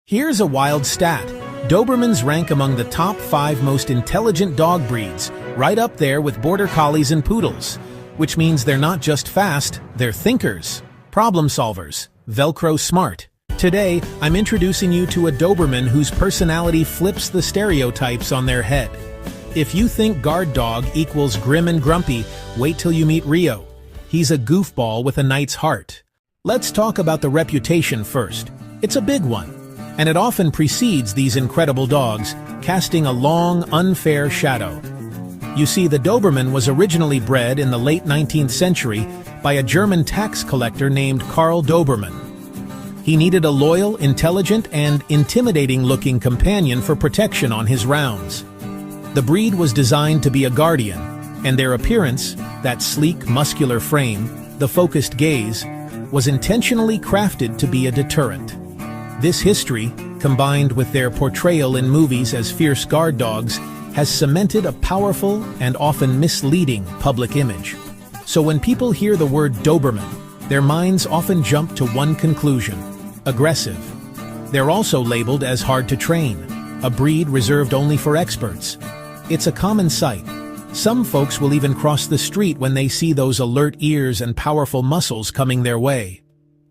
Here's a wild stat. Dobermans rank among the top 5 most intelligent dog breeds, right up there with Border Collies and Poodles. Which means they're not just fast, they're thinkers, problem solvers, Velcro smart. Today, I'm introducing you to a Doberman whose personality flips the stereotypes on their head. If you think guard dog equals grim and grumpy, wait till you meet Rio. He's a goofball with a knight's heart. Let's talk about the reputation first. It's a big one, and it often precedes these incredible dogs, casting a long, unfair shadow. You see, the Doberman was originally bred in the late 19th century by a German tax collector named Karl Doberman. He needed a loyal, intelligent, and intimidating-looking companion for protection on his rounds. The breed was designed to be a guardian, and their appearance, that sleek, muscular frame, the focused gaze, was intentionally crafted to be a deterrent. This history, combined with their portrayal in movies as fierce guard dogs, has cemented a powerful and often misleading public image. So when people hear the word Doberman, their minds often jump to one conclusion: aggressive. They're also labeled as hard to train, a breed reserved only for experts. It's a common sight. Some folks will even cross the street when they see those alert ears and powerful muscles coming their way.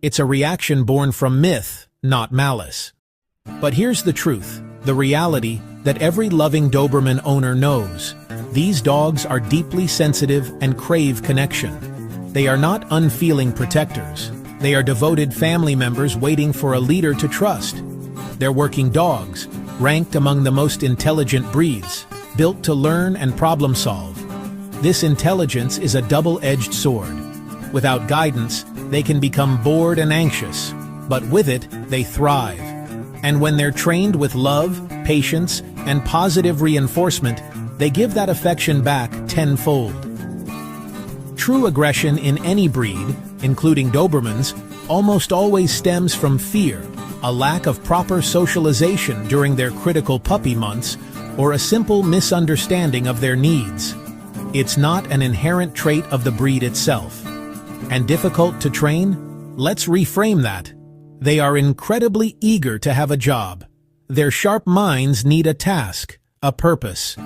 It's a reaction born from myth, not malice. But here's the truth, the reality that every loving Doberman owner knows. These dogs are deeply sensitive and crave connection. They are not unfeeling protectors. They are devoted family members waiting for a leader to trust. They're working dogs, ranked among the most intelligent breeds, built to learn and problem solve. This intelligence is a double-edged sword. Without guidance, they can become bored and anxious, but with it, they thrive. And when they're trained with love, patience, and positive reinforcement, they give that affection back tenfold. True aggression in any breed, including Dobermans, almost always stems from fear, a lack of proper socialization during their critical puppy months, or a simple misunderstanding of their needs. It's not an inherent trait of the breed itself. And difficult to train? Let's reframe that. They are incredibly eager to have a job. Their sharp minds need a task, a purpose.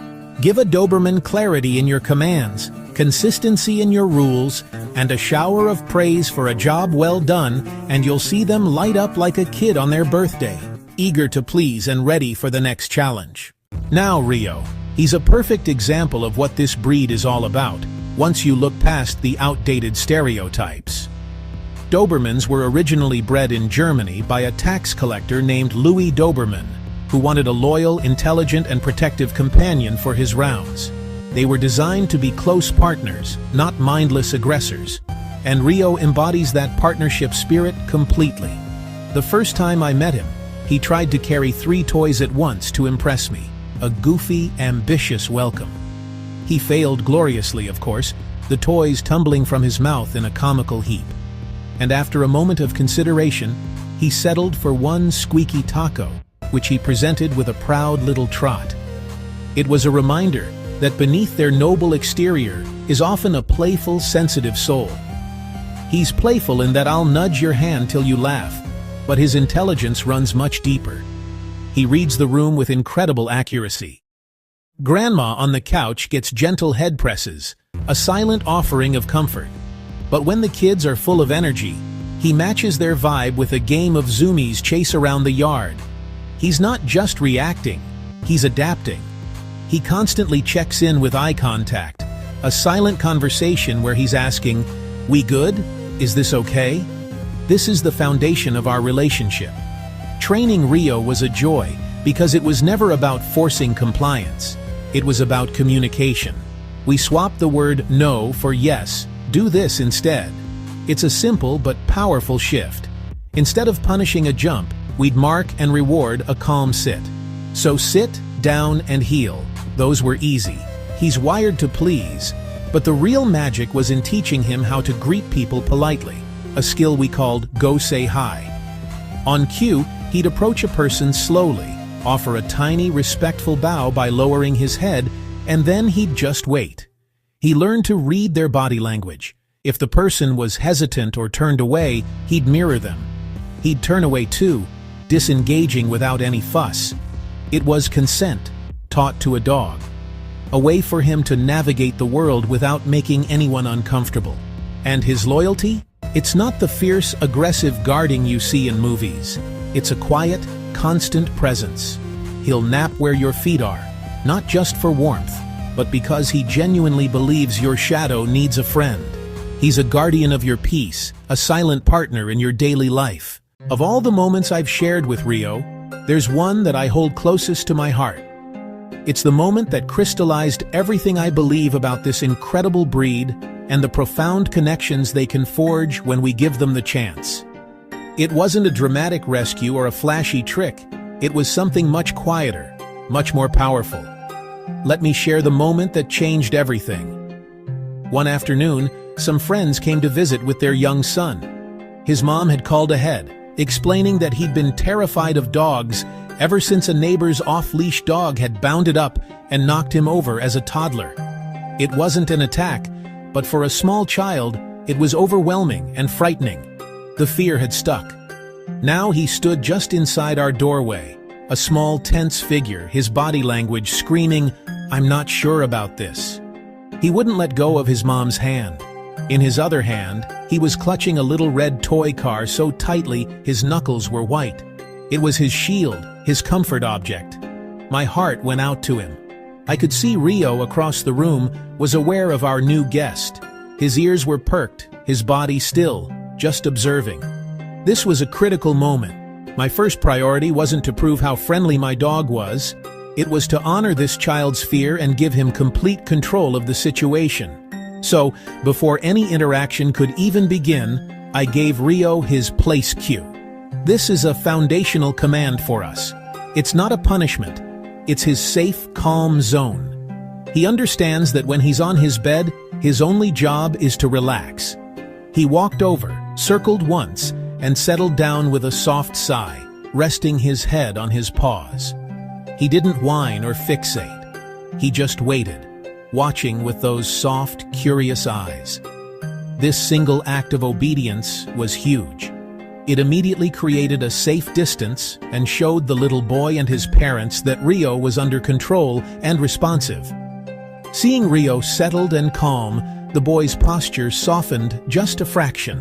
Give a Doberman clarity in your commands, consistency in your rules, and a shower of praise for a job well done, and you'll see them light up like a kid on their birthday, eager to please and ready for the next challenge. Now Rio, he's a perfect example of what this breed is all about, once you look past the outdated stereotypes. Dobermans were originally bred in Germany by a tax collector named Louis Doberman, who wanted a loyal, intelligent, and protective companion for his rounds. They were designed to be close partners, not mindless aggressors, and Rio embodies that partnership spirit completely. The first time I met him, he tried to carry 3 toys at once to impress me, a goofy, ambitious welcome. He failed gloriously, of course, the toys tumbling from his mouth in a comical heap. And after a moment of consideration, he settled for one squeaky taco, which he presented with a proud little trot. It was a reminder that beneath their noble exterior is often a playful, sensitive soul. He's playful in that I'll nudge your hand till you laugh, but his intelligence runs much deeper. He reads the room with incredible accuracy. Grandma on the couch gets gentle head presses, a silent offering of comfort. But when the kids are full of energy, he matches their vibe with a game of zoomies chase around the yard. He's not just reacting, he's adapting. He constantly checks in with eye contact, a silent conversation where he's asking, "We good? Is this okay?" This is the foundation of our relationship. Training Rio was a joy because it was never about forcing compliance. It was about communication. We swapped the word no for yes. Do this instead. It's a simple but powerful shift. Instead of punishing a jump, we'd mark and reward a calm sit. So sit, down, and heel. Those were easy. He's wired to please, but the real magic was in teaching him how to greet people politely, a skill we called go say hi. On cue, he'd approach a person slowly, offer a tiny, respectful bow by lowering his head, and then he'd just wait. He learned to read their body language. If the person was hesitant or turned away, he'd mirror them. He'd turn away too, disengaging without any fuss. It was consent, taught to a dog. A way for him to navigate the world without making anyone uncomfortable. And his loyalty? It's not the fierce, aggressive guarding you see in movies. It's a quiet, constant presence. He'll nap where your feet are, not just for warmth, but because he genuinely believes your shadow needs a friend. He's a guardian of your peace, a silent partner in your daily life. Of all the moments I've shared with Rio, there's one that I hold closest to my heart. It's the moment that crystallized everything I believe about this incredible breed and the profound connections they can forge when we give them the chance. It wasn't a dramatic rescue or a flashy trick. It was something much quieter, much more powerful. Let me share the moment that changed everything. One afternoon, some friends came to visit with their young son. His mom had called ahead, explaining that he'd been terrified of dogs ever since a neighbor's off-leash dog had bounded up and knocked him over as a toddler. It wasn't an attack, but for a small child, it was overwhelming and frightening. The fear had stuck. Now he stood just inside our doorway, a small, tense figure, his body language screaming, "I'm not sure about this." He wouldn't let go of his mom's hand. In his other hand, he was clutching a little red toy car so tightly his knuckles were white. It was his shield, his comfort object. My heart went out to him. I could see Rio across the room was aware of our new guest. His ears were perked, his body still, just observing. This was a critical moment. My first priority wasn't to prove how friendly my dog was. It was to honor this child's fear and give him complete control of the situation. So, before any interaction could even begin, I gave Rio his place cue. This is a foundational command for us. It's not a punishment. It's his safe, calm zone. He understands that when he's on his bed, his only job is to relax. He walked over, circled once, and settled down with a soft sigh, resting his head on his paws. He didn't whine or fixate. He just waited, watching with those soft, curious eyes. This single act of obedience was huge. It immediately created a safe distance and showed the little boy and his parents that Rio was under control and responsive. Seeing Rio settled and calm, the boy's posture softened just a fraction.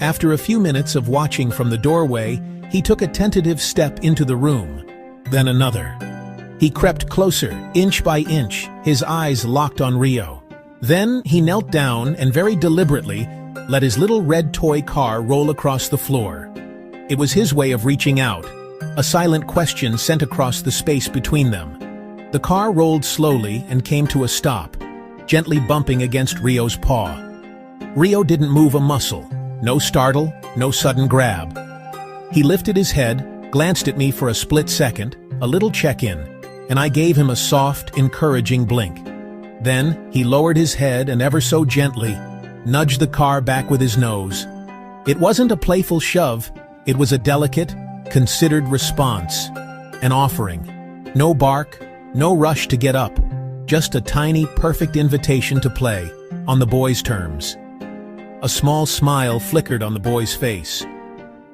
After a few minutes of watching from the doorway, he took a tentative step into the room, then another. He crept closer, inch by inch, his eyes locked on Rio. Then he knelt down and very deliberately let his little red toy car roll across the floor. It was his way of reaching out, a silent question sent across the space between them. The car rolled slowly and came to a stop, gently bumping against Rio's paw. Rio didn't move a muscle, no startle, no sudden grab. He lifted his head, glanced at me for a split second, a little check-in, and I gave him a soft, encouraging blink. Then he lowered his head and ever so gently nudged the car back with his nose. It wasn't a playful shove, it was a delicate, considered response, an offering. No bark, no rush to get up, just a tiny, perfect invitation to play, on the boy's terms. A small smile flickered on the boy's face.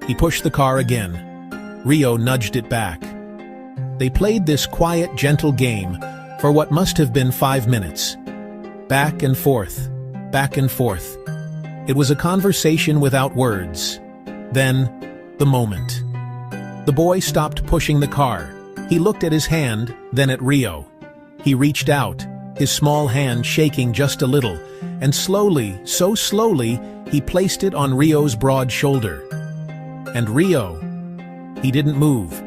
He pushed the car again. Rio nudged it back. They played this quiet, gentle game for what must have been 5 minutes. Back and forth, back and forth. It was a conversation without words. Then, the moment. The boy stopped pushing the car. He looked at his hand, then at Rio. He reached out, his small hand shaking just a little, and slowly, so slowly, he placed it on Rio's broad shoulder. And Rio, he didn't move.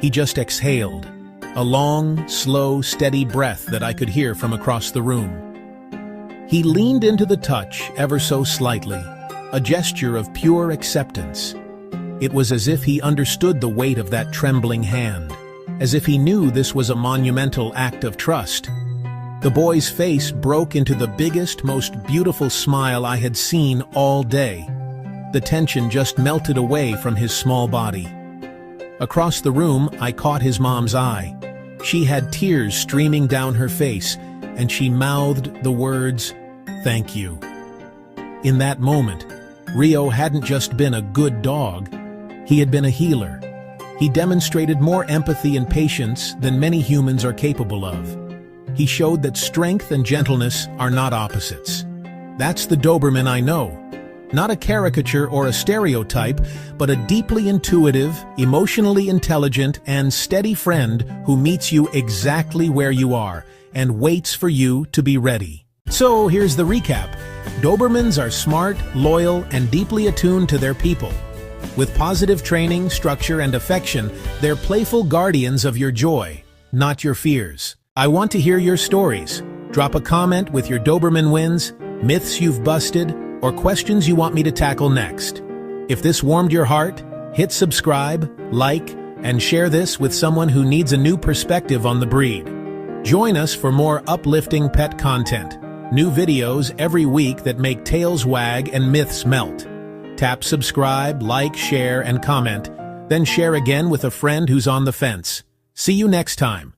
He just exhaled, a long, slow, steady breath that I could hear from across the room. He leaned into the touch ever so slightly, a gesture of pure acceptance. It was as if he understood the weight of that trembling hand, as if he knew this was a monumental act of trust. The boy's face broke into the biggest, most beautiful smile I had seen all day. The tension just melted away from his small body. Across the room, I caught his mom's eye. She had tears streaming down her face, and she mouthed the words, "Thank you." In that moment, Rio hadn't just been a good dog, he had been a healer. he demonstrated more empathy and patience than many humans are capable of. He showed that strength and gentleness are not opposites. That's the Doberman I know. Not a caricature or a stereotype, but a deeply intuitive, emotionally intelligent, and steady friend who meets you exactly where you are and waits for you to be ready. So here's the recap. Dobermans are smart, loyal, and deeply attuned to their people. With positive training, structure, and affection, they're playful guardians of your joy, not your fears. I want to hear your stories. Drop a comment with your Doberman wins, myths you've busted, or questions you want me to tackle next. If this warmed your heart, hit subscribe, like, and share this with someone who needs a new perspective on the breed. Join us for more uplifting pet content. New videos every week that make tails wag and myths melt. Tap subscribe, like, share, and comment. Then share again with a friend who's on the fence. See you next time.